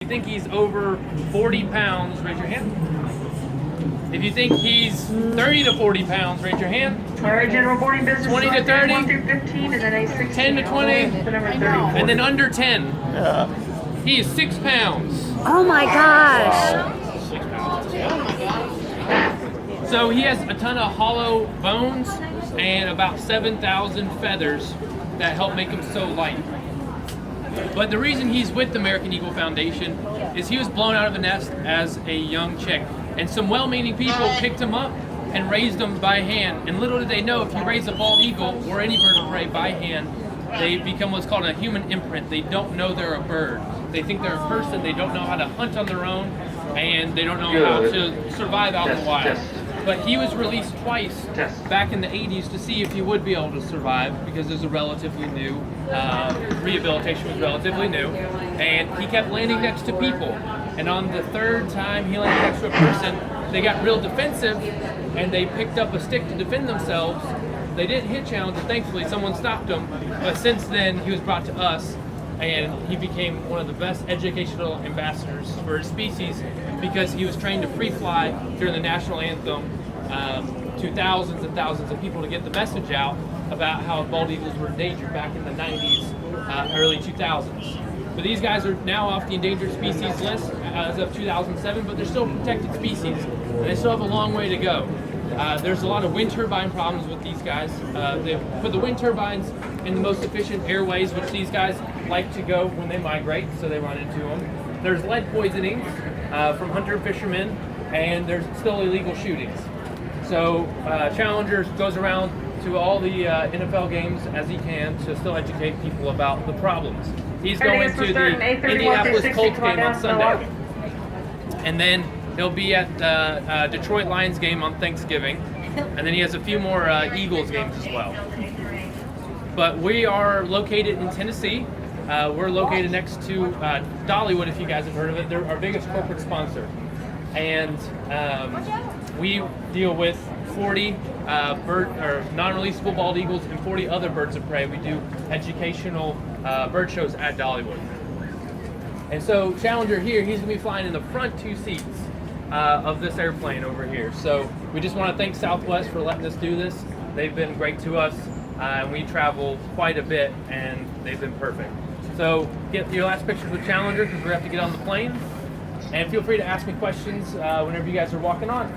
think he's over 40 pounds, raise your hand. If you think he's 30 to 40 pounds, raise your hand. All right, general boarding business. 20 to 30. 1 through 15, and then A16. 10 to 20. The number 34. And then under 10. He is 6 pounds. Oh my gosh. So he has a ton of hollow bones and about 7,000 feathers that help make him so light. But the reason he's with the American Eagle Foundation is he was blown out of a nest as a young chick. And some well-meaning people picked him up and raised him by hand. And little did they know, if you raise a bald eagle or any bird of prey by hand, they become what's called a human imprint. They don't know they're a bird. They think they're a person. They don't know how to hunt on their own, and they don't know how to survive out in the wild. But he was released twice back in the 80s to see if he would be able to survive, because there's a relatively new, rehabilitation was relatively new, and he kept landing next to people. And on the third time he landed next to a person, they got real defensive, and they picked up a stick to defend themselves. They didn't hit Challenger, thankfully, someone stopped him, but since then he was brought to us, and he became one of the best educational ambassadors for his species, because he was trained to free fly during the national anthem to thousands and thousands of people to get the message out about how bald eagles were endangered back in the 90s, early 2000s. But these guys are now off the endangered species list as of 2007, but they're still protected species, and they still have a long way to go. There's a lot of wind turbine problems with these guys. They put the wind turbines in the most efficient airways, which these guys like to go when they migrate, so they run into them. There's lead poisoning from hunter fishermen, and there's still illegal shootings. So Challenger goes around to all the NFL games as he can to still educate people about the problems. He's going to the Indianapolis Colts game on Sunday, and then he'll be at the Detroit Lions game on Thanksgiving, and then he has a few more Eagles games as well. But we are located in Tennessee. We're located next to Dollywood, if you guys have heard of it. They're our biggest corporate sponsor. And we deal with 40 non-releasable bald eagles and 40 other birds of prey. We do educational bird shows at Dollywood. And so Challenger here, he's going to be flying in the front two seats of this airplane over here. So we just want to thank Southwest for letting us do this. They've been great to us, and we travel quite a bit, and they've been perfect. So get your last pictures with Challenger, because we have to get on the plane. And feel free to ask me questions whenever you guys are walking on.